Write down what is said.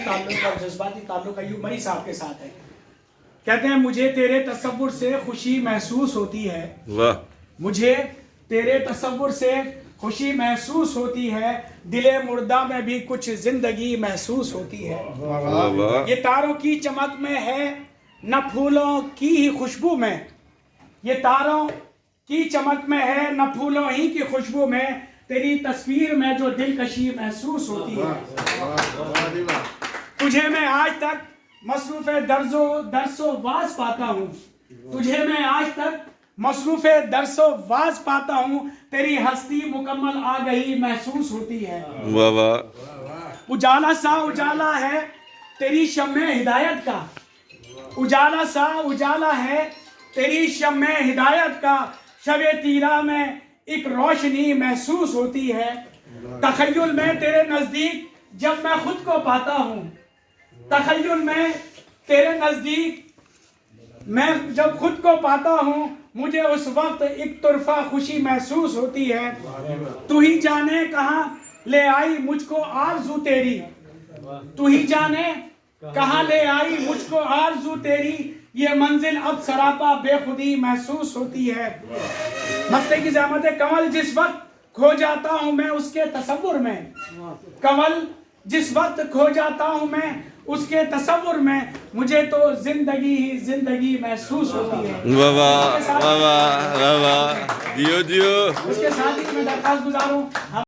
تعلق اور جذباتی تعلق ایوب مری صاحب کے ساتھ ہے. کہتے ہیں مجھے تیرے تصور سے خوشی محسوس ہوتی ہے. واہ. مجھے تیرے تصور سے خوشی محسوس ہوتی ہے, دل مردہ میں بھی کچھ زندگی محسوس ہوتی ہے. واہ واہ. یہ تاروں کی چمک میں ہے نہ پھولوں کی ہی خوشبو میں, یہ تاروں کی چمک میں ہے نہ پھولوں ہی کی خوشبو میں, تیری تصویر میں جو دلکشی محسوس ہوتی ہے. تجھے میں آج تک مصروف درس و واز پاتا ہوں, تجھے میں آج تک مصروف درس و واز پاتا ہوں, تیری ہستی مکمل آ گئی محسوس ہوتی ہے. واہ واہ. اجالا سا اجالا ہے تیری شمع ہدایت کا, اجالا سا اجالا ہے تیری شمع ہدایت کا, شب تیرا میں ایک روشنی محسوس ہوتی ہے. تخیل میں تیرے نزدیک جب میں خود کو پاتا ہوں, تخیل میں تیرے نزدیک میں جب خود کو پاتا ہوں, مجھے اس وقت ایک طرفہ خوشی محسوس ہوتی ہے. تو ہی جانے کہاں لے آئی مجھ کو آرزو تیری, تو ہی جانے کہاں لے آئی مجھ کو آرزو تیری, یہ منزل اب سراپا بے خودی محسوس ہوتی ہے. مکتے کی زحمت کمل جس وقت کھو جاتا ہوں میں اس کے تصور میں, کمل جس وقت کھو جاتا ہوں میں اس کے تصور میں, مجھے تو زندگی ہی زندگی محسوس ہوتی ہے. واہ واہ واہ واہ واہ. دیو دیو. اس کے ساتھ ہی میں درخواست گزار ہوں